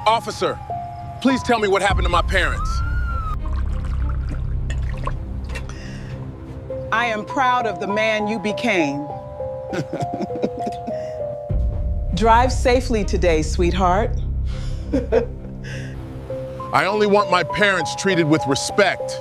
Officer, please tell me what happened to my parents. I am proud of the man you became. Drive safely today, sweetheart. I only want my parents treated with respect.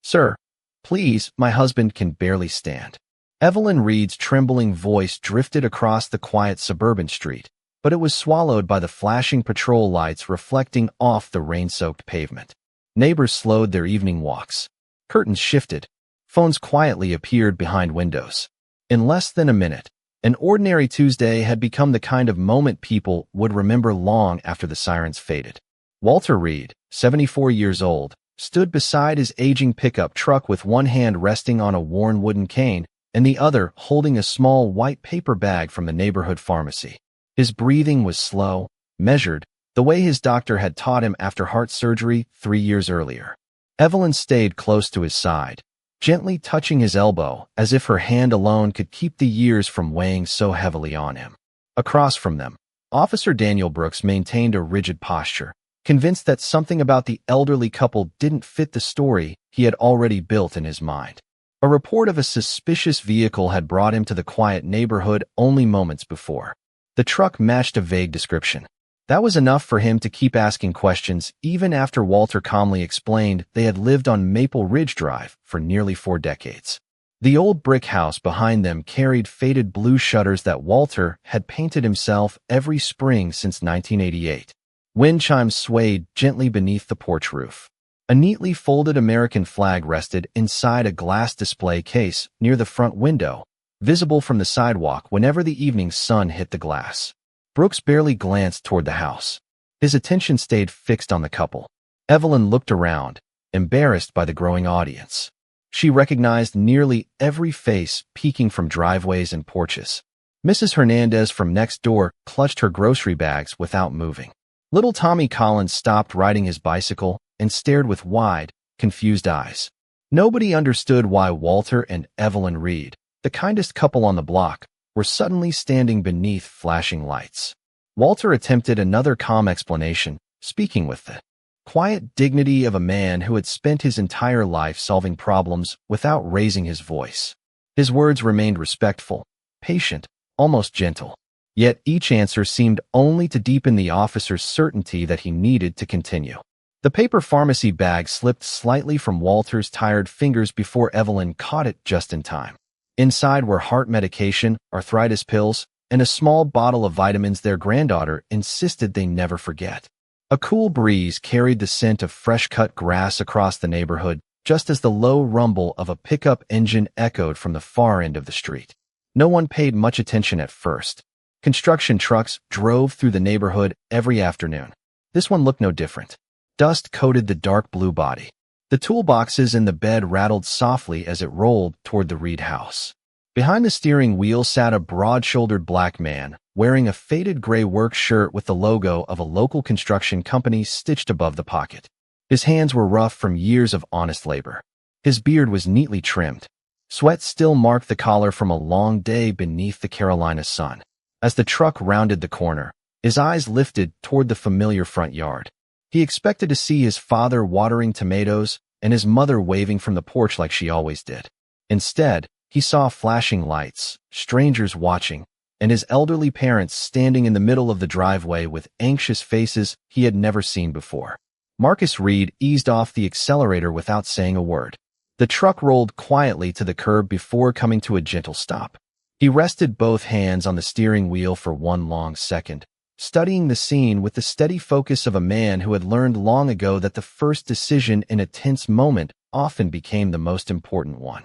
Sir, please, my husband can barely stand. Evelyn Reed's trembling voice drifted across the quiet suburban street, but it was swallowed by the flashing patrol lights reflecting off the rain-soaked pavement. Neighbors slowed their evening walks. Curtains shifted. Phones quietly appeared behind windows. In less than a minute, an ordinary Tuesday had become the kind of moment people would remember long after the sirens faded. Walter Reed, 74 years old, stood beside his aging pickup truck with one hand resting on a worn wooden cane and the other holding a small white paper bag from the neighborhood pharmacy. His breathing was slow, measured, the way his doctor had taught him after heart surgery 3 years earlier. Evelyn stayed close to his side, gently touching his elbow as if her hand alone could keep the years from weighing so heavily on him. Across from them, Officer Daniel Brooks maintained a rigid posture, convinced that something about the elderly couple didn't fit the story he had already built in his mind. A report of a suspicious vehicle had brought him to the quiet neighborhood only moments before. The truck matched a vague description. That was enough for him to keep asking questions even after Walter calmly explained they had lived on Maple Ridge Drive for nearly 4 decades. The old brick house behind them carried faded blue shutters that Walter had painted himself every spring since 1988. Wind chimes swayed gently beneath the porch roof. A neatly folded American flag rested inside a glass display case near the front window, visible from the sidewalk whenever the evening sun hit the glass. Brooks barely glanced toward the house. His attention stayed fixed on the couple. Evelyn looked around, embarrassed by the growing audience. She recognized nearly every face peeking from driveways and porches. Mrs. Hernandez from next door clutched her grocery bags without moving. Little Tommy Collins stopped riding his bicycle and stared with wide, confused eyes. Nobody understood why Walter and Evelyn Reed, the kindest couple on the block, were suddenly standing beneath flashing lights. Walter attempted another calm explanation, speaking with the quiet dignity of a man who had spent his entire life solving problems without raising his voice. His words remained respectful, patient, almost gentle. Yet each answer seemed only to deepen the officer's certainty that he needed to continue. The paper pharmacy bag slipped slightly from Walter's tired fingers before Evelyn caught it just in time. Inside were heart medication, arthritis pills, and a small bottle of vitamins their granddaughter insisted they never forget. A cool breeze carried the scent of fresh-cut grass across the neighborhood, just as the low rumble of a pickup engine echoed from the far end of the street. No one paid much attention at first. Construction trucks drove through the neighborhood every afternoon. This one looked no different. Dust coated the dark blue body. The toolboxes in the bed rattled softly as it rolled toward the Reed house. Behind the steering wheel sat a broad-shouldered black man, wearing a faded gray work shirt with the logo of a local construction company stitched above the pocket. His hands were rough from years of honest labor. His beard was neatly trimmed. Sweat still marked the collar from a long day beneath the Carolina sun. As the truck rounded the corner, his eyes lifted toward the familiar front yard. He expected to see his father watering tomatoes and his mother waving from the porch like she always did. Instead, he saw flashing lights, strangers watching, and his elderly parents standing in the middle of the driveway with anxious faces he had never seen before. Marcus Reed eased off the accelerator without saying a word. The truck rolled quietly to the curb before coming to a gentle stop. He rested both hands on the steering wheel for one long second, studying the scene with the steady focus of a man who had learned long ago that the first decision in a tense moment often became the most important one.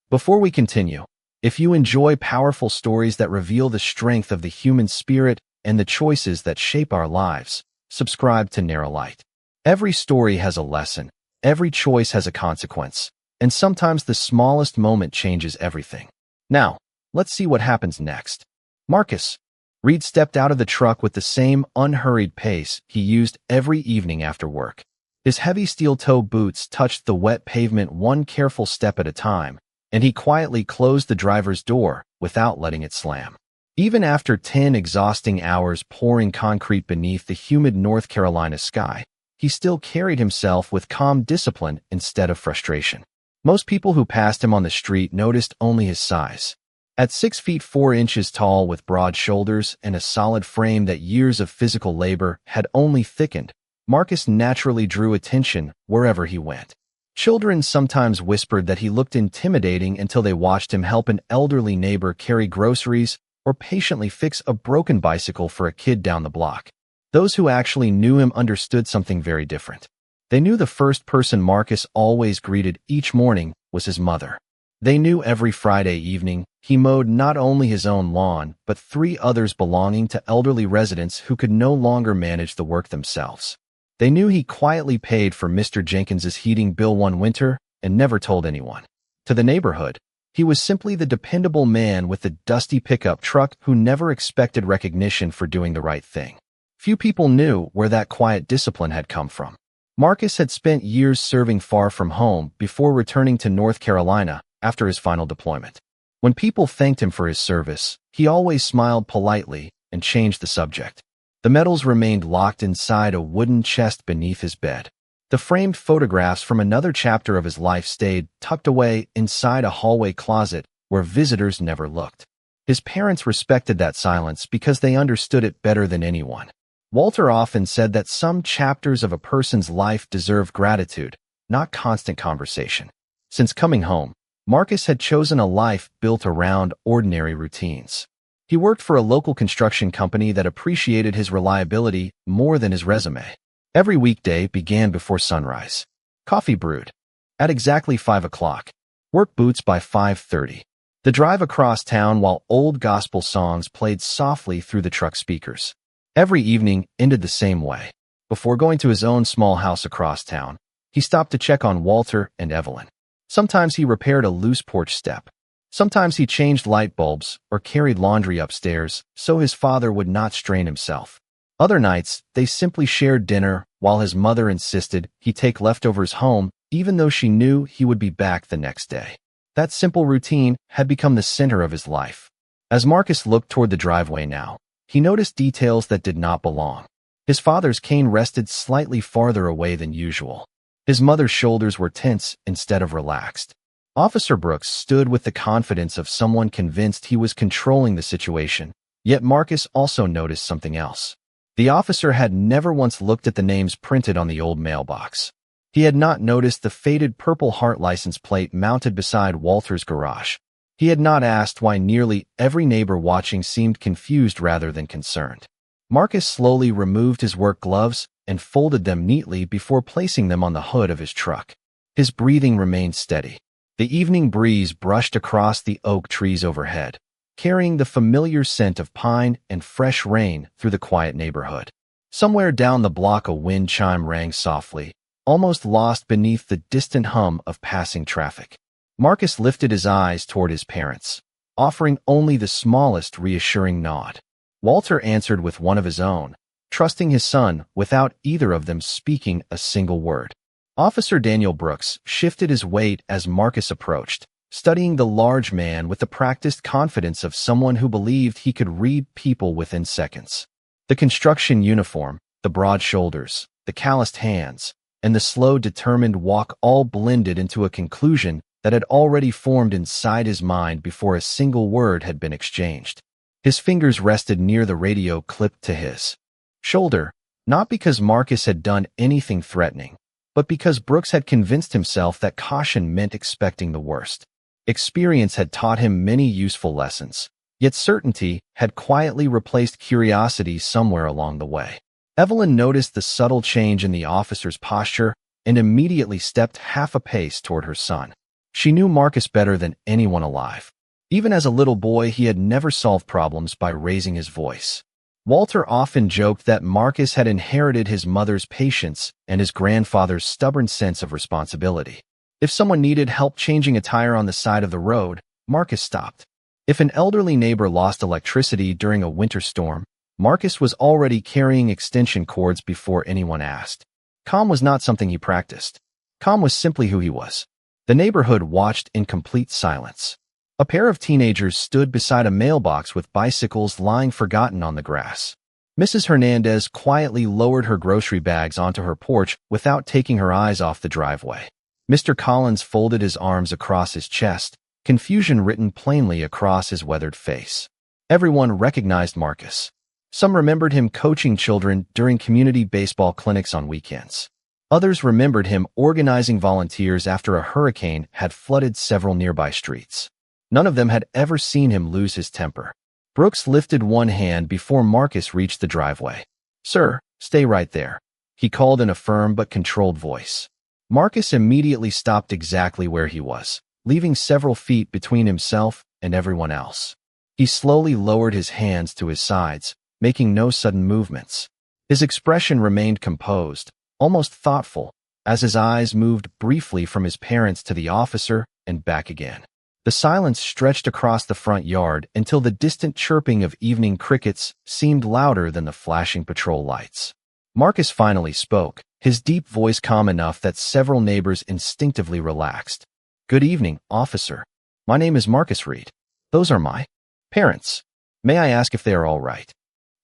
Before we continue, if you enjoy powerful stories that reveal the strength of the human spirit and the choices that shape our lives, subscribe to Narralight. Every story has a lesson, every choice has a consequence, and sometimes the smallest moment changes everything. Now, let's see what happens next. Marcus. Reed stepped out of the truck with the same unhurried pace he used every evening after work. His heavy steel-toe boots touched the wet pavement one careful step at a time, and he quietly closed the driver's door without letting it slam. Even after 10 exhausting hours pouring concrete beneath the humid North Carolina sky, he still carried himself with calm discipline instead of frustration. Most people who passed him on the street noticed only his size. At 6 feet 4 inches tall with broad shoulders and a solid frame that years of physical labor had only thickened, Marcus naturally drew attention wherever he went. Children sometimes whispered that he looked intimidating until they watched him help an elderly neighbor carry groceries or patiently fix a broken bicycle for a kid down the block. Those who actually knew him understood something very different. They knew the first person Marcus always greeted each morning was his mother. They knew every Friday evening he mowed not only his own lawn but 3 others belonging to elderly residents who could no longer manage the work themselves. They knew he quietly paid for Mr. Jenkins's heating bill one winter and never told anyone. To the neighborhood, he was simply the dependable man with the dusty pickup truck who never expected recognition for doing the right thing. Few people knew where that quiet discipline had come from. Marcus had spent years serving far from home before returning to North Carolina after his final deployment. When people thanked him for his service, he always smiled politely and changed the subject. The medals remained locked inside a wooden chest beneath his bed. The framed photographs from another chapter of his life stayed tucked away inside a hallway closet where visitors never looked. His parents respected that silence because they understood it better than anyone. Walter often said that some chapters of a person's life deserve gratitude, not constant conversation. Since coming home, Marcus had chosen a life built around ordinary routines. He worked for a local construction company that appreciated his reliability more than his resume. Every weekday began before sunrise. Coffee brewed at exactly 5 o'clock. Work boots by 5:30. The drive across town while old gospel songs played softly through the truck speakers. Every evening ended the same way. Before going to his own small house across town, he stopped to check on Walter and Evelyn. Sometimes he repaired a loose porch step. Sometimes he changed light bulbs or carried laundry upstairs so his father would not strain himself. Other nights, they simply shared dinner while his mother insisted he take leftovers home even though she knew he would be back the next day. That simple routine had become the center of his life. As Marcus looked toward the driveway now, he noticed details that did not belong. His father's cane rested slightly farther away than usual. His mother's shoulders were tense instead of relaxed. Officer Brooks stood with the confidence of someone convinced he was controlling the situation, yet Marcus also noticed something else. The officer had never once looked at the names printed on the old mailbox. He had not noticed the faded Purple Heart license plate mounted beside Walter's garage. He had not asked why nearly every neighbor watching seemed confused rather than concerned. Marcus slowly removed his work gloves and folded them neatly before placing them on the hood of his truck. His breathing remained steady. The evening breeze brushed across the oak trees overhead, carrying the familiar scent of pine and fresh rain through the quiet neighborhood. Somewhere down the block a wind chime rang softly, almost lost beneath the distant hum of passing traffic. Marcus lifted his eyes toward his parents, offering only the smallest reassuring nod. Walter answered with one of his own, trusting his son without either of them speaking a single word. Officer Daniel Brooks shifted his weight as Marcus approached, studying the large man with the practiced confidence of someone who believed he could read people within seconds. The construction uniform, the broad shoulders, the calloused hands, and the slow, determined walk all blended into a conclusion that had already formed inside his mind before a single word had been exchanged. His fingers rested near the radio clipped to his shoulder, not because Marcus had done anything threatening, but because Brooks had convinced himself that caution meant expecting the worst. Experience had taught him many useful lessons, yet certainty had quietly replaced curiosity somewhere along the way. Evelyn noticed the subtle change in the officer's posture and immediately stepped half a pace toward her son. She knew Marcus better than anyone alive. Even as a little boy, he had never solved problems by raising his voice. Walter often joked that Marcus had inherited his mother's patience and his grandfather's stubborn sense of responsibility. If someone needed help changing a tire on the side of the road, Marcus stopped. If an elderly neighbor lost electricity during a winter storm, Marcus was already carrying extension cords before anyone asked. Calm was not something he practiced. Calm was simply who he was. The neighborhood watched in complete silence. A pair of teenagers stood beside a mailbox with bicycles lying forgotten on the grass. Mrs. Hernandez quietly lowered her grocery bags onto her porch without taking her eyes off the driveway. Mr. Collins folded his arms across his chest, confusion written plainly across his weathered face. Everyone recognized Marcus. Some remembered him coaching children during community baseball clinics on weekends. Others remembered him organizing volunteers after a hurricane had flooded several nearby streets. None of them had ever seen him lose his temper. Brooks lifted one hand before Marcus reached the driveway. "Sir, stay right there," he called in a firm but controlled voice. Marcus immediately stopped exactly where he was, leaving several feet between himself and everyone else. He slowly lowered his hands to his sides, making no sudden movements. His expression remained composed, almost thoughtful, as his eyes moved briefly from his parents to the officer and back again. The silence stretched across the front yard until the distant chirping of evening crickets seemed louder than the flashing patrol lights. Marcus finally spoke, his deep voice calm enough that several neighbors instinctively relaxed. "Good evening, officer. My name is Marcus Reed. Those are my parents. May I ask if they are all right?"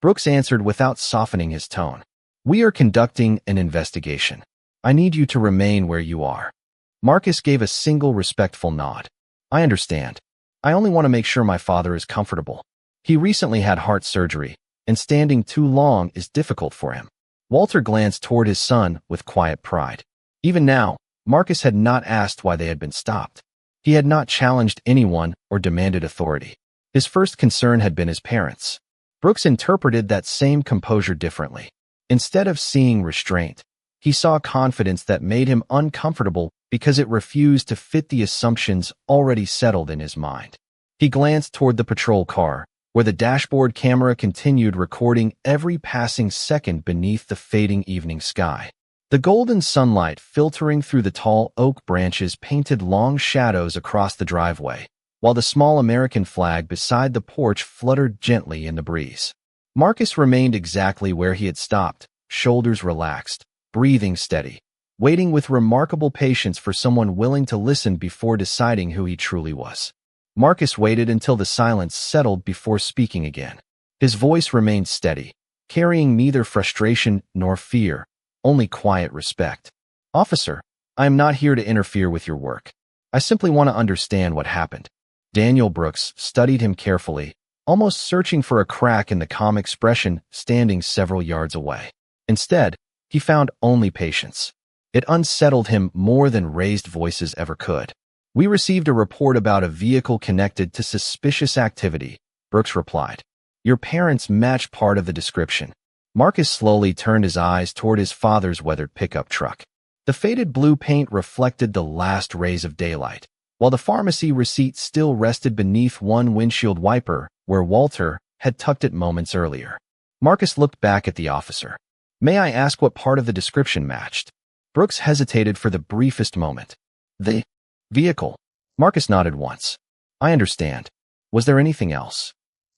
Brooks answered without softening his tone. "We are conducting an investigation. I need you to remain where you are." Marcus gave a single respectful nod. "I understand. I only want to make sure my father is comfortable. He recently had heart surgery, and standing too long is difficult for him." Walter glanced toward his son with quiet pride. Even now, Marcus had not asked why they had been stopped. He had not challenged anyone or demanded authority. His first concern had been his parents. Brooks interpreted that same composure differently. Instead of seeing restraint, he saw confidence that made him uncomfortable because it refused to fit the assumptions already settled in his mind. He glanced toward the patrol car, where the dashboard camera continued recording every passing second beneath the fading evening sky. The golden sunlight filtering through the tall oak branches painted long shadows across the driveway, while the small American flag beside the porch fluttered gently in the breeze. Marcus remained exactly where he had stopped, shoulders relaxed, breathing steady, waiting with remarkable patience for someone willing to listen before deciding who he truly was. Marcus waited until the silence settled before speaking again. His voice remained steady, carrying neither frustration nor fear, only quiet respect. "Officer, I am not here to interfere with your work. I simply want to understand what happened." Daniel Brooks studied him carefully, almost searching for a crack in the calm expression standing several yards away. Instead, he found only patience. It unsettled him more than raised voices ever could. "We received a report about a vehicle connected to suspicious activity," Brooks replied. "Your parents match part of the description." Marcus slowly turned his eyes toward his father's weathered pickup truck. The faded blue paint reflected the last rays of daylight, while the pharmacy receipt still rested beneath one windshield wiper where Walter had tucked it moments earlier. Marcus looked back at the officer. "May I ask what part of the description matched?" Brooks hesitated for the briefest moment. "The vehicle." Marcus nodded once. "I understand. Was there anything else?"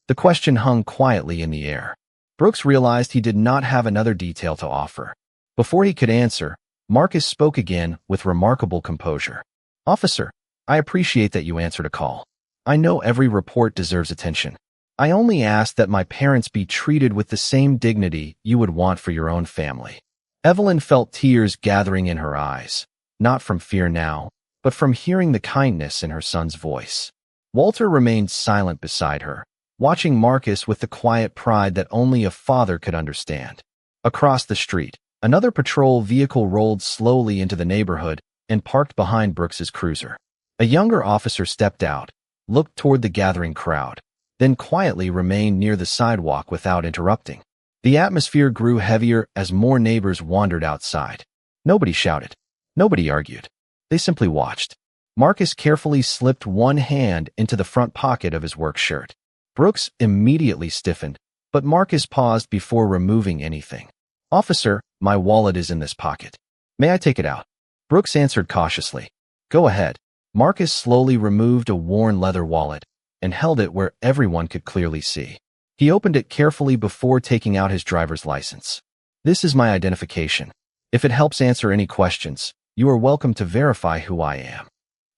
The question hung quietly in the air. Brooks realized he did not have another detail to offer. Before he could answer, Marcus spoke again with remarkable composure. "Officer, I appreciate that you answered a call. I know every report deserves attention. I only ask that my parents be treated with the same dignity you would want for your own family." Evelyn felt tears gathering in her eyes, not from fear now, but from hearing the kindness in her son's voice. Walter remained silent beside her, watching Marcus with the quiet pride that only a father could understand. Across the street, another patrol vehicle rolled slowly into the neighborhood and parked behind Brooks's cruiser. A younger officer stepped out, looked toward the gathering crowd, then quietly remained near the sidewalk without interrupting. The atmosphere grew heavier as more neighbors wandered outside. Nobody shouted. Nobody argued. They simply watched. Marcus carefully slipped one hand into the front pocket of his work shirt. Brooks immediately stiffened, but Marcus paused before removing anything. "Officer, my wallet is in this pocket. May I take it out?" Brooks answered cautiously. "Go ahead." Marcus slowly removed a worn leather wallet and held it where everyone could clearly see. He opened it carefully before taking out his driver's license. "This is my identification. If it helps answer any questions, you are welcome to verify who I am."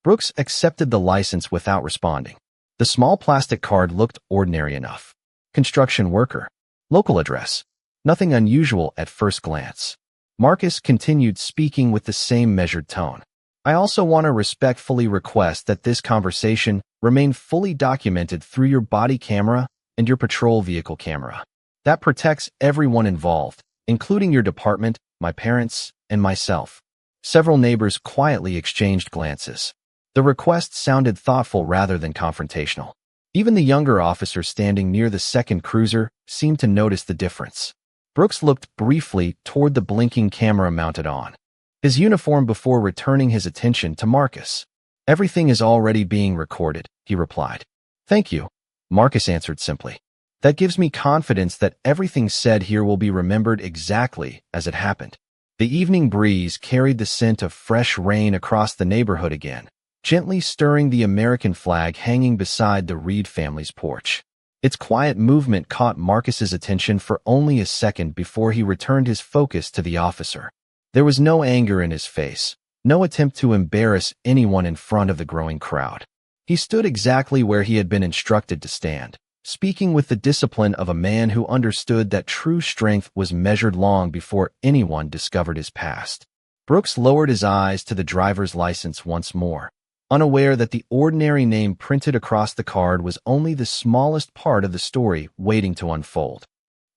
Brooks accepted the license without responding. The small plastic card looked ordinary enough. Construction worker. Local address. Nothing unusual at first glance. Marcus continued speaking with the same measured tone. I also want to respectfully request that this conversation remain fully documented through your body camera and your patrol vehicle camera. That protects everyone involved, including your department, my parents, and myself. Several neighbors quietly exchanged glances. The request sounded thoughtful rather than confrontational. Even the younger officer standing near the second cruiser seemed to notice the difference. Brooks looked briefly toward the blinking camera mounted on his uniform before returning his attention to Marcus. Everything is already being recorded, he replied. Thank you, Marcus answered simply. That gives me confidence that everything said here will be remembered exactly as it happened. The evening breeze carried the scent of fresh rain across the neighborhood again, gently stirring the American flag hanging beside the Reed family's porch. Its quiet movement caught Marcus's attention for only a second before he returned his focus to the officer. There was no anger in his face, no attempt to embarrass anyone in front of the growing crowd. He stood exactly where he had been instructed to stand, speaking with the discipline of a man who understood that true strength was measured long before anyone discovered his past. Brooks lowered his eyes to the driver's license once more, unaware that the ordinary name printed across the card was only the smallest part of the story waiting to unfold.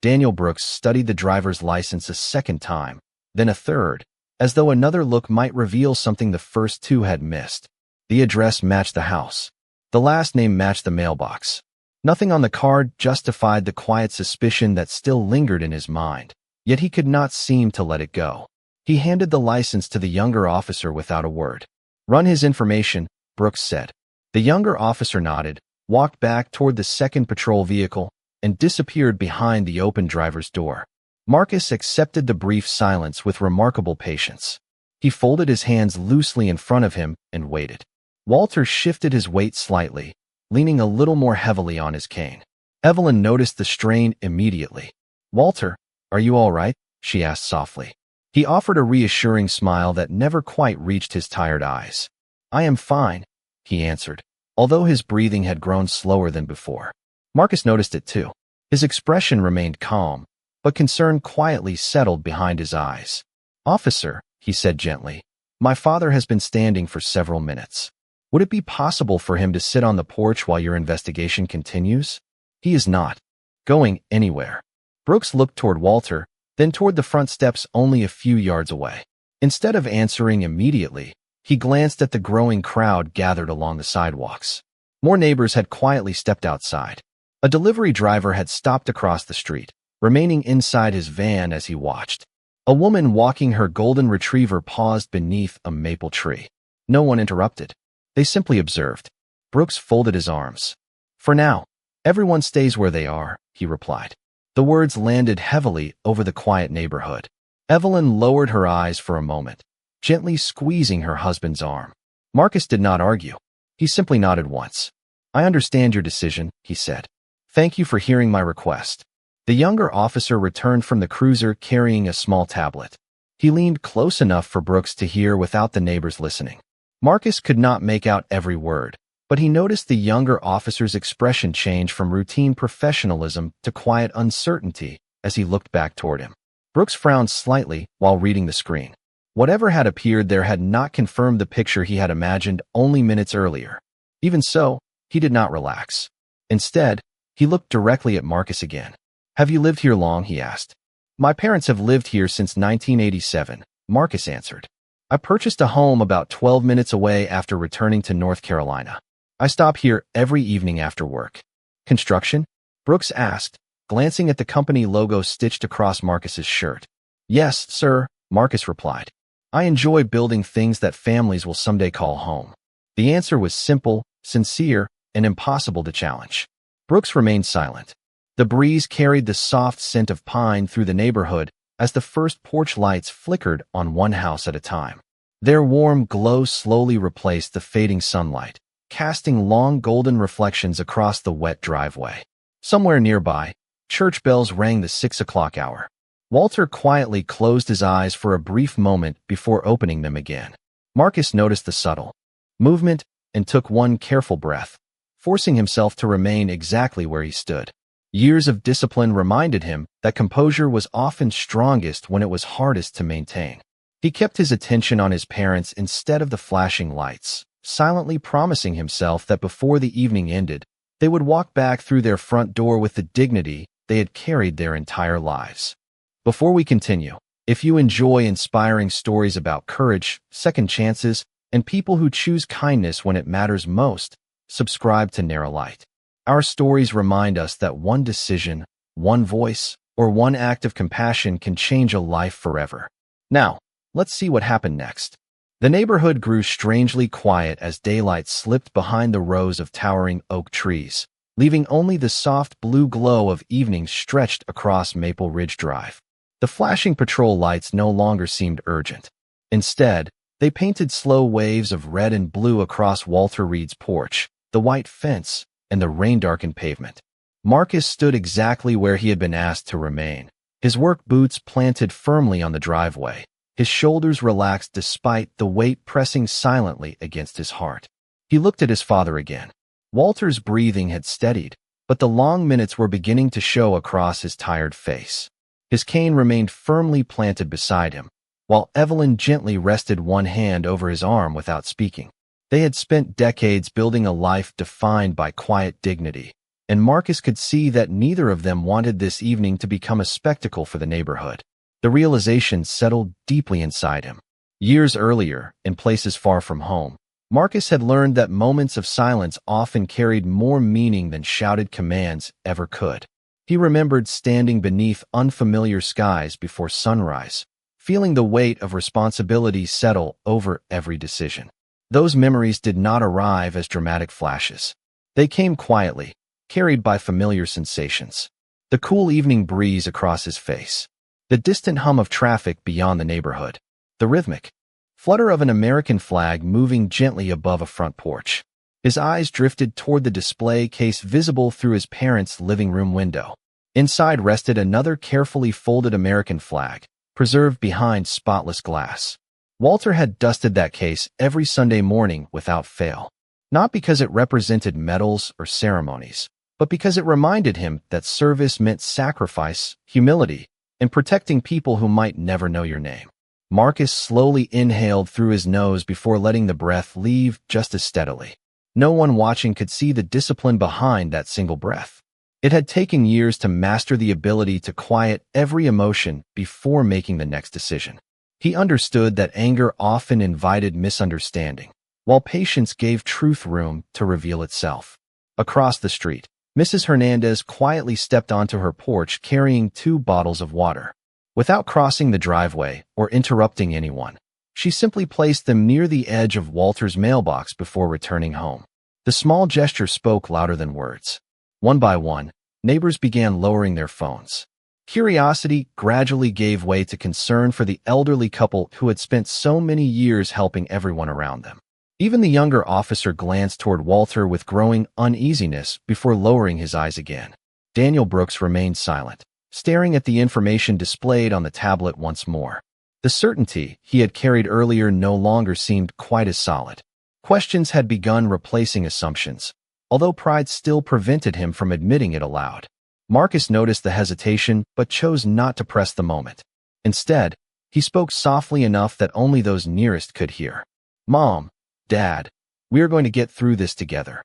Daniel Brooks studied the driver's license a second time, then a third, as though another look might reveal something the first two had missed. The address matched the house. The last name matched the mailbox. Nothing on the card justified the quiet suspicion that still lingered in his mind, yet he could not seem to let it go. He handed the license to the younger officer without a word. Run his information, Brooks said. The younger officer nodded, walked back toward the second patrol vehicle, and disappeared behind the open driver's door. Marcus accepted the brief silence with remarkable patience. He folded his hands loosely in front of him and waited. Walter shifted his weight slightly, leaning a little more heavily on his cane. Evelyn noticed the strain immediately. Walter, are you all right? She asked softly. He offered a reassuring smile that never quite reached his tired eyes. I am fine, he answered, although his breathing had grown slower than before. Marcus noticed it too. His expression remained calm, but concern quietly settled behind his eyes. Officer, he said gently, my father has been standing for several minutes. Would it be possible for him to sit on the porch while your investigation continues? He is not going anywhere. Brooks looked toward Walter, then toward the front steps only a few yards away. Instead of answering immediately, he glanced at the growing crowd gathered along the sidewalks. More neighbors had quietly stepped outside. A delivery driver had stopped across the street, remaining inside his van as he watched. A woman walking her golden retriever paused beneath a maple tree. No one interrupted. They simply observed. Brooks folded his arms. For now, everyone stays where they are, he replied. The words landed heavily over the quiet neighborhood. Evelyn lowered her eyes for a moment, gently squeezing her husband's arm. Marcus did not argue. He simply nodded once. I understand your decision, he said. Thank you for hearing my request. The younger officer returned from the cruiser carrying a small tablet. He leaned close enough for Brooks to hear without the neighbors listening. Marcus could not make out every word, but he noticed the younger officer's expression change from routine professionalism to quiet uncertainty as he looked back toward him. Brooks frowned slightly while reading the screen. Whatever had appeared there had not confirmed the picture he had imagined only minutes earlier. Even so, he did not relax. Instead, he looked directly at Marcus again. Have you lived here long? He asked. My parents have lived here since 1987, Marcus answered. I purchased a home about 12 minutes away after returning to North Carolina. I stop here every evening after work. Construction? Brooks asked, glancing at the company logo stitched across Marcus's shirt. Yes, sir, Marcus replied. I enjoy building things that families will someday call home. The answer was simple, sincere, and impossible to challenge. Brooks remained silent. The breeze carried the soft scent of pine through the neighborhood as the first porch lights flickered on one house at a time. Their warm glow slowly replaced the fading sunlight, casting long golden reflections across the wet driveway. Somewhere nearby, church bells rang the 6 o'clock hour. Walter quietly closed his eyes for a brief moment before opening them again. Marcus noticed the subtle movement and took one careful breath. forcing himself to remain exactly where he stood. Years of discipline reminded him that composure was often strongest when it was hardest to maintain. He kept his attention on his parents instead of the flashing lights, silently promising himself that before the evening ended, they would walk back through their front door with the dignity they had carried their entire lives. Before we continue, if you enjoy inspiring stories about courage, second chances, and people who choose kindness when it matters most, subscribe to Narralight. Our stories remind us that one decision, one voice, or one act of compassion can change a life forever. Now, let's see what happened next. The neighborhood grew strangely quiet as daylight slipped behind the rows of towering oak trees, leaving only the soft blue glow of evening stretched across Maple Ridge Drive. The flashing patrol lights no longer seemed urgent. Instead, they painted slow waves of red and blue across Walter Reed's porch, the white fence, and the rain-darkened pavement. Marcus stood exactly where he had been asked to remain, his work boots planted firmly on the driveway, his shoulders relaxed despite the weight pressing silently against his heart. He looked at his father again. Walter's breathing had steadied, but the long minutes were beginning to show across his tired face. His cane remained firmly planted beside him, while Evelyn gently rested one hand over his arm without speaking. They had spent decades building a life defined by quiet dignity, and Marcus could see that neither of them wanted this evening to become a spectacle for the neighborhood. The realization settled deeply inside him. Years earlier, in places far from home, Marcus had learned that moments of silence often carried more meaning than shouted commands ever could. He remembered standing beneath unfamiliar skies before sunrise, feeling the weight of responsibility settle over every decision. Those memories did not arrive as dramatic flashes. They came quietly, carried by familiar sensations. The cool evening breeze across his face, the distant hum of traffic beyond the neighborhood, the rhythmic flutter of an American flag moving gently above a front porch. His eyes drifted toward the display case visible through his parents' living room window. Inside rested another carefully folded American flag, preserved behind spotless glass. Walter had dusted that case every Sunday morning without fail, not because it represented medals or ceremonies, but because it reminded him that service meant sacrifice, humility, and protecting people who might never know your name. Marcus slowly inhaled through his nose before letting the breath leave just as steadily. No one watching could see the discipline behind that single breath. It had taken years to master the ability to quiet every emotion before making the next decision. He understood that anger often invited misunderstanding, while patience gave truth room to reveal itself. Across the street, Mrs. Hernandez quietly stepped onto her porch carrying 2 bottles of water. Without crossing the driveway or interrupting anyone, she simply placed them near the edge of Walter's mailbox before returning home. The small gesture spoke louder than words. One by one, neighbors began lowering their phones. Curiosity gradually gave way to concern for the elderly couple who had spent so many years helping everyone around them. Even the younger officer glanced toward Walter with growing uneasiness before lowering his eyes again. Daniel Brooks remained silent, staring at the information displayed on the tablet once more. The certainty he had carried earlier no longer seemed quite as solid. Questions had begun replacing assumptions, although pride still prevented him from admitting it aloud. Marcus noticed the hesitation but chose not to press the moment. Instead, he spoke softly enough that only those nearest could hear. "Mom, Dad, we are going to get through this together."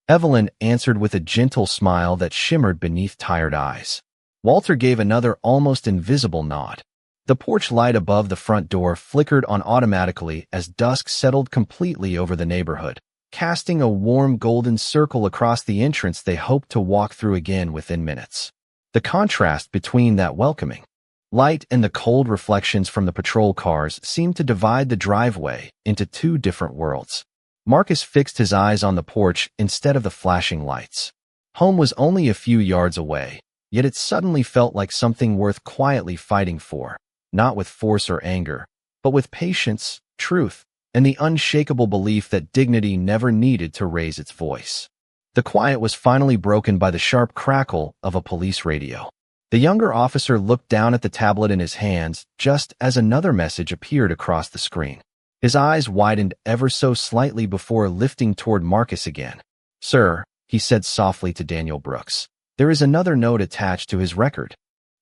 Evelyn answered with a gentle smile that shimmered beneath tired eyes. Walter gave another almost invisible nod. The porch light above the front door flickered on automatically as dusk settled completely over the neighborhood, casting a warm golden circle across the entrance they hoped to walk through again within minutes. The contrast between that welcoming light and the cold reflections from the patrol cars seemed to divide the driveway into 2 different worlds. Marcus fixed his eyes on the porch instead of the flashing lights. Home was only a few yards away, yet it suddenly felt like something worth quietly fighting for, not with force or anger, but with patience, truth, and the unshakable belief that dignity never needed to raise its voice. The quiet was finally broken by the sharp crackle of a police radio. The younger officer looked down at the tablet in his hands just as another message appeared across the screen. His eyes widened ever so slightly before lifting toward Marcus again. "Sir," he said softly to Daniel Brooks. "There is another note attached to his record."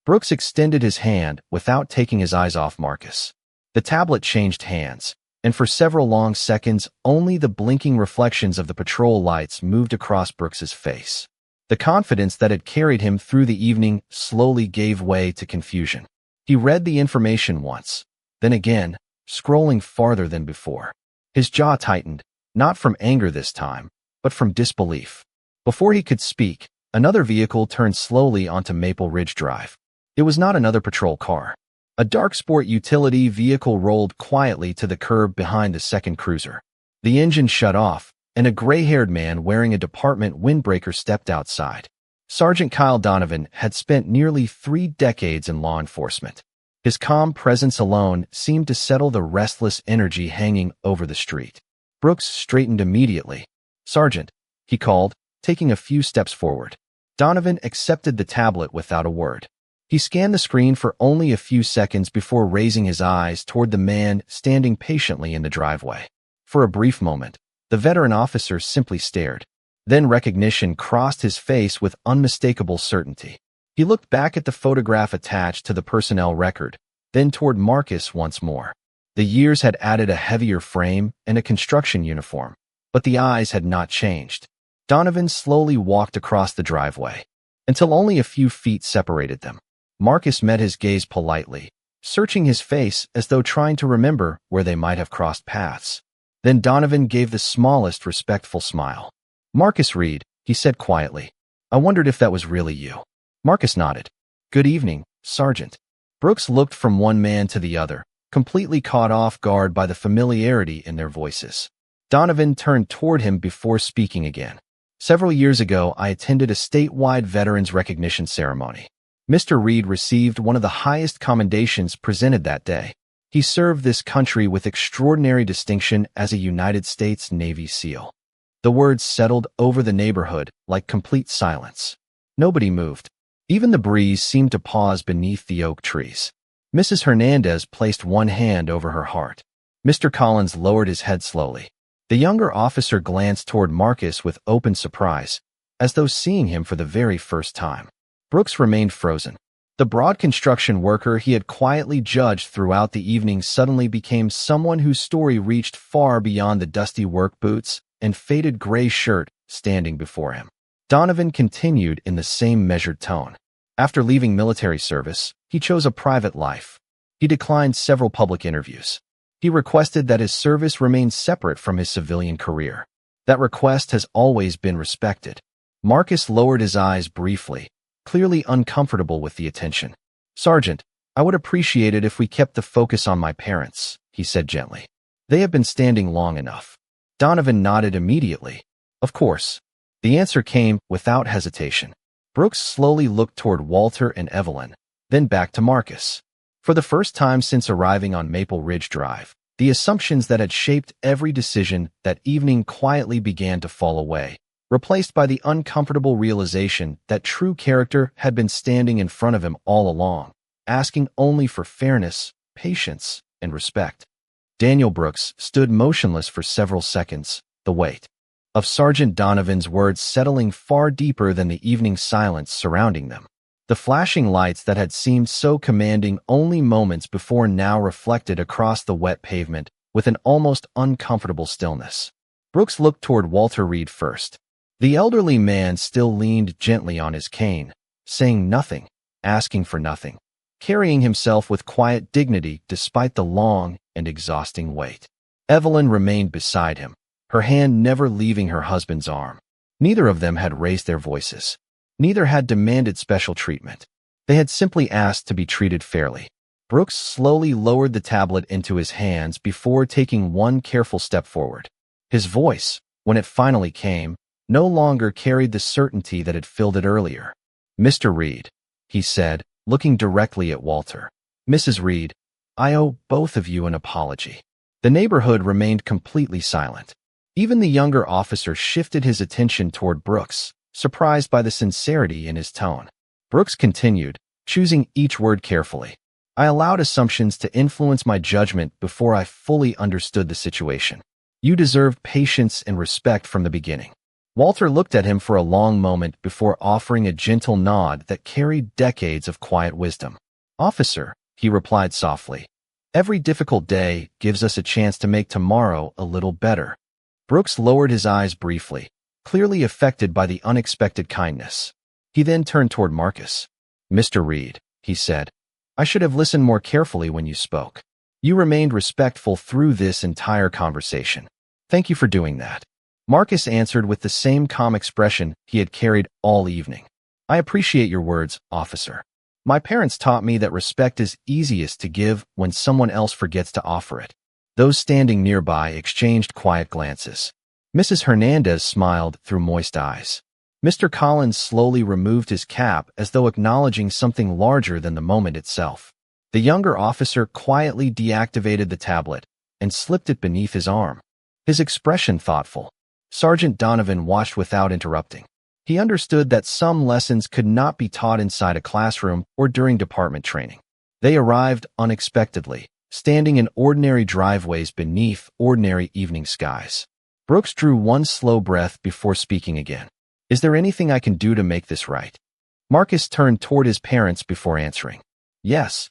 Brooks extended his hand without taking his eyes off Marcus. The tablet changed hands, and for several long seconds, only the blinking reflections of the patrol lights moved across Brooks's face. The confidence that had carried him through the evening slowly gave way to confusion. He read the information once, then again, scrolling farther than before. His jaw tightened, not from anger this time, but from disbelief. Before he could speak, another vehicle turned slowly onto Maple Ridge Drive. It was not another patrol car. A dark sport utility vehicle rolled quietly to the curb behind the second cruiser. The engine shut off, and a gray-haired man wearing a department windbreaker stepped outside. Sergeant Kyle Donovan had spent nearly 3 decades in law enforcement. His calm presence alone seemed to settle the restless energy hanging over the street. Brooks straightened immediately. "Sergeant," he called, taking a few steps forward. Donovan accepted the tablet without a word. He scanned the screen for only a few seconds before raising his eyes toward the man standing patiently in the driveway. For a brief moment, the veteran officer simply stared. Then recognition crossed his face with unmistakable certainty. He looked back at the photograph attached to the personnel record, then toward Marcus once more. The years had added a heavier frame and a construction uniform, but the eyes had not changed. Donovan slowly walked across the driveway, until only a few feet separated them. Marcus met his gaze politely, searching his face as though trying to remember where they might have crossed paths. Then Donovan gave the smallest respectful smile. "Marcus Reed," he said quietly. "I wondered if that was really you." Marcus nodded. "Good evening, Sergeant." Brooks looked from one man to the other, completely caught off guard by the familiarity in their voices. Donovan turned toward him before speaking again. "Several years ago, I attended a statewide veterans recognition ceremony. Mr. Reed received one of the highest commendations presented that day. He served this country with extraordinary distinction as a United States Navy SEAL." The words settled over the neighborhood like complete silence. Nobody moved. Even the breeze seemed to pause beneath the oak trees. Mrs. Hernandez placed one hand over her heart. Mr. Collins lowered his head slowly. The younger officer glanced toward Marcus with open surprise, as though seeing him for the very first time. Brooks remained frozen. The broad construction worker he had quietly judged throughout the evening suddenly became someone whose story reached far beyond the dusty work boots and faded gray shirt standing before him. Donovan continued in the same measured tone. After leaving military service, he chose a private life. He declined several public interviews. He requested that his service remain separate from his civilian career. That request has always been respected. Marcus lowered his eyes briefly, clearly uncomfortable with the attention. "Sergeant, I would appreciate it if we kept the focus on my parents," he said gently. "They have been standing long enough." Donovan nodded immediately. "Of course." The answer came without hesitation. Brooks slowly looked toward Walter and Evelyn, then back to Marcus. For the first time since arriving on Maple Ridge Drive, the assumptions that had shaped every decision that evening quietly began to fall away, replaced by the uncomfortable realization that true character had been standing in front of him all along, asking only for fairness, patience, and respect. Daniel Brooks stood motionless for several seconds, the weight of Sergeant Donovan's words settling far deeper than the evening silence surrounding them. The flashing lights that had seemed so commanding only moments before now reflected across the wet pavement with an almost uncomfortable stillness. Brooks looked toward Walter Reed first. The elderly man still leaned gently on his cane, saying nothing, asking for nothing, carrying himself with quiet dignity despite the long and exhausting wait. Evelyn remained beside him, her hand never leaving her husband's arm. Neither of them had raised their voices. Neither had demanded special treatment. They had simply asked to be treated fairly. Brooks slowly lowered the tablet into his hands before taking one careful step forward. His voice, when it finally came, no longer carried the certainty that had filled it earlier. "Mr. Reed," he said, looking directly at Walter. "Mrs. Reed, I owe both of you an apology." The neighborhood remained completely silent. Even the younger officer shifted his attention toward Brooks, surprised by the sincerity in his tone. Brooks continued, choosing each word carefully. "I allowed assumptions to influence my judgment before I fully understood the situation. You deserved patience and respect from the beginning. Walter looked at him for a long moment before offering a gentle nod that carried decades of quiet wisdom. "Officer," he replied softly, "every difficult day gives us a chance to make tomorrow a little better." Brooks lowered his eyes briefly, clearly affected by the unexpected kindness. He then turned toward Marcus. "Mr. Reed," he said, "I should have listened more carefully when you spoke. You remained respectful through this entire conversation. Thank you for doing that." Marcus answered with the same calm expression he had carried all evening. "I appreciate your words, officer. My parents taught me that respect is easiest to give when someone else forgets to offer it." Those standing nearby exchanged quiet glances. Mrs. Hernandez smiled through moist eyes. Mr. Collins slowly removed his cap as though acknowledging something larger than the moment itself. The younger officer quietly deactivated the tablet and slipped it beneath his arm, his expression thoughtful. Sergeant Donovan watched without interrupting. He understood that some lessons could not be taught inside a classroom or during department training. They arrived unexpectedly, standing in ordinary driveways beneath ordinary evening skies. Brooks drew one slow breath before speaking again. "Is there anything I can do to make this right?" Marcus turned toward his parents before answering. "Yes."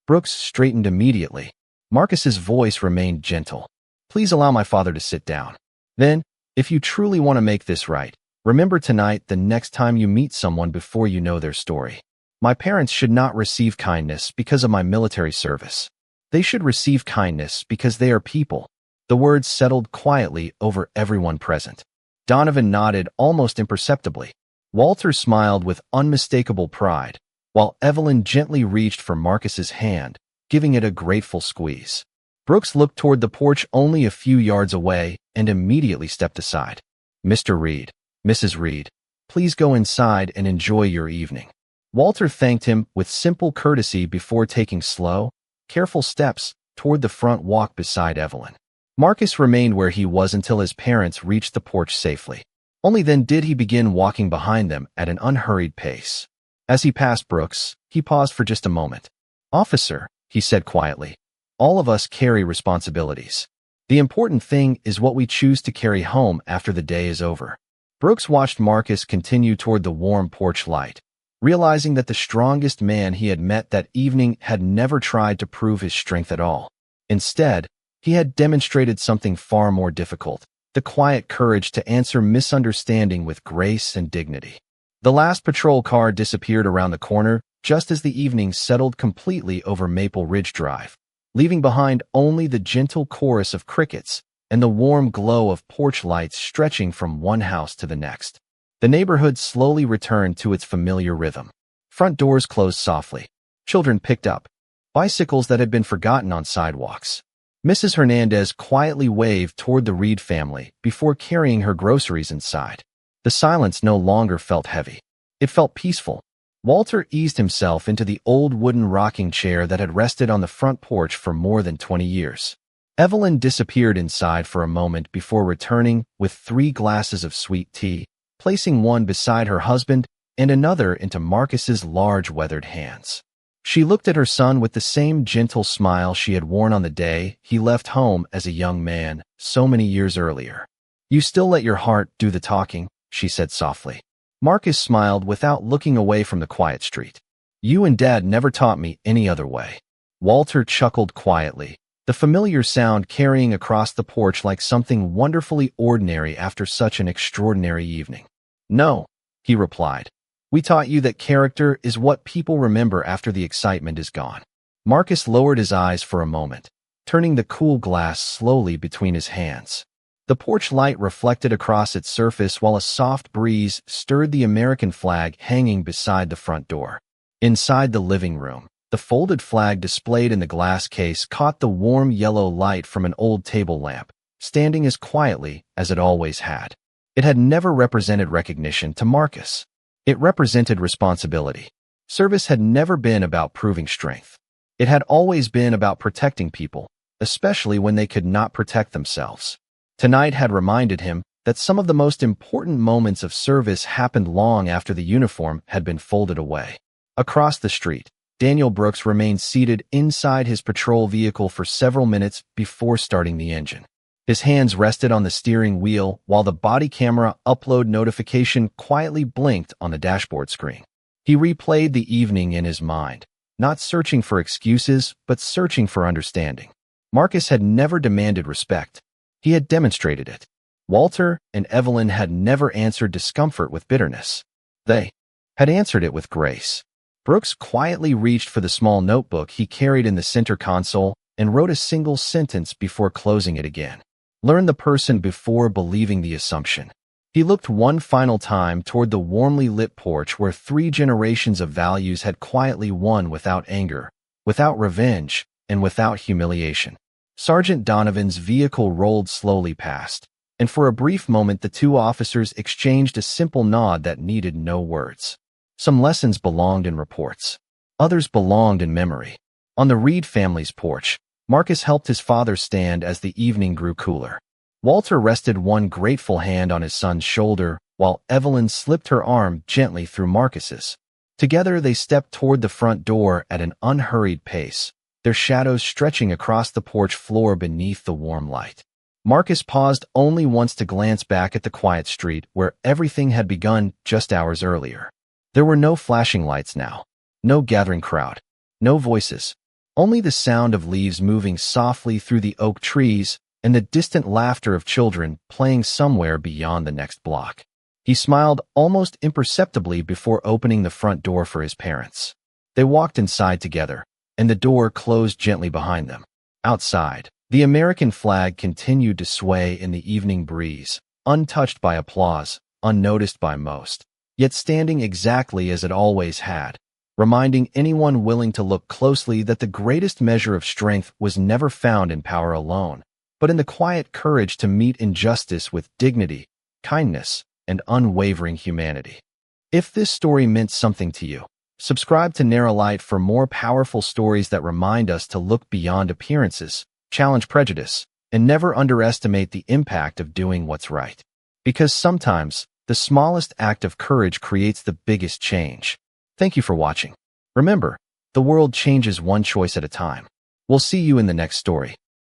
Brooks straightened immediately. Marcus's voice remained gentle. "Please allow my father to sit down. Then, if you truly want to make this right, remember tonight the next time you meet someone before you know their story. My parents should not receive kindness because of my military service. They should receive kindness because they are people." The words settled quietly over everyone present. Donovan nodded almost imperceptibly. Walter smiled with unmistakable pride, while Evelyn gently reached for Marcus's hand, giving it a grateful squeeze. Brooks looked toward the porch only a few yards away and immediately stepped aside. "Mr. Reed, Mrs. Reed, please go inside and enjoy your evening." Walter thanked him with simple courtesy before taking slow, careful steps toward the front walk beside Evelyn. Marcus remained where he was until his parents reached the porch safely. Only then did he begin walking behind them at an unhurried pace. As he passed Brooks, he paused for just a moment. "Officer," he said quietly, "all of us carry responsibilities. The important thing is what we choose to carry home after the day is over." Brooks watched Marcus continue toward the warm porch light, realizing that the strongest man he had met that evening had never tried to prove his strength at all. Instead, he had demonstrated something far more difficult, the quiet courage to answer misunderstanding with grace and dignity. The last patrol car disappeared around the corner just as the evening settled completely over Maple Ridge Drive, leaving behind only the gentle chorus of crickets and the warm glow of porch lights stretching from one house to the next. The neighborhood slowly returned to its familiar rhythm. Front doors closed softly. Children picked up bicycles that had been forgotten on sidewalks. Mrs. Hernandez quietly waved toward the Reed family before carrying her groceries inside. The silence no longer felt heavy. It felt peaceful. Walter eased himself into the old wooden rocking chair that had rested on the front porch for more than 20 years. Evelyn disappeared inside for a moment before returning with 3 glasses of sweet tea, placing one beside her husband and another into Marcus's large weathered hands. She looked at her son with the same gentle smile she had worn on the day he left home as a young man so many years earlier. "You still let your heart do the talking," she said softly. Marcus smiled without looking away from the quiet street. "You and Dad never taught me any other way." Walter chuckled quietly, the familiar sound carrying across the porch like something wonderfully ordinary after such an extraordinary evening. "No," he replied. "We taught you that character is what people remember after the excitement is gone." Marcus lowered his eyes for a moment, turning the cool glass slowly between his hands. The porch light reflected across its surface while a soft breeze stirred the American flag hanging beside the front door. Inside the living room, the folded flag displayed in the glass case caught the warm yellow light from an old table lamp, standing as quietly as it always had. It had never represented recognition to Marcus. It represented responsibility. Service had never been about proving strength. It had always been about protecting people, especially when they could not protect themselves. Tonight had reminded him that some of the most important moments of service happened long after the uniform had been folded away. Across the street, Daniel Brooks remained seated inside his patrol vehicle for several minutes before starting the engine. His hands rested on the steering wheel while the body camera upload notification quietly blinked on the dashboard screen. He replayed the evening in his mind, not searching for excuses, but searching for understanding. Marcus had never demanded respect. He had demonstrated it. Walter and Evelyn had never answered discomfort with bitterness. They had answered it with grace. Brooks quietly reached for the small notebook he carried in the center console and wrote a single sentence before closing it again. Learn the person before believing the assumption. He looked one final time toward the warmly lit porch where 3 generations of values had quietly won without anger, without revenge, and without humiliation. Sergeant Donovan's vehicle rolled slowly past, and for a brief moment the 2 officers exchanged a simple nod that needed no words. Some lessons belonged in reports. Others belonged in memory. On the Reed family's porch, Marcus helped his father stand as the evening grew cooler. Walter rested one grateful hand on his son's shoulder, while Evelyn slipped her arm gently through Marcus's. Together they stepped toward the front door at an unhurried pace, their shadows stretching across the porch floor beneath the warm light. Marcus paused only once to glance back at the quiet street where everything had begun just hours earlier. There were no flashing lights now, no gathering crowd, no voices, only the sound of leaves moving softly through the oak trees and the distant laughter of children playing somewhere beyond the next block. He smiled almost imperceptibly before opening the front door for his parents. They walked inside together, and the door closed gently behind them. Outside, the American flag continued to sway in the evening breeze, untouched by applause, unnoticed by most, yet standing exactly as it always had, reminding anyone willing to look closely that the greatest measure of strength was never found in power alone, but in the quiet courage to meet injustice with dignity, kindness, and unwavering humanity. If this story meant something to you, subscribe to Narralight for more powerful stories that remind us to look beyond appearances, challenge prejudice, and never underestimate the impact of doing what's right. Because sometimes, the smallest act of courage creates the biggest change. Thank you for watching. Remember, the world changes one choice at a time. We'll see you in the next story.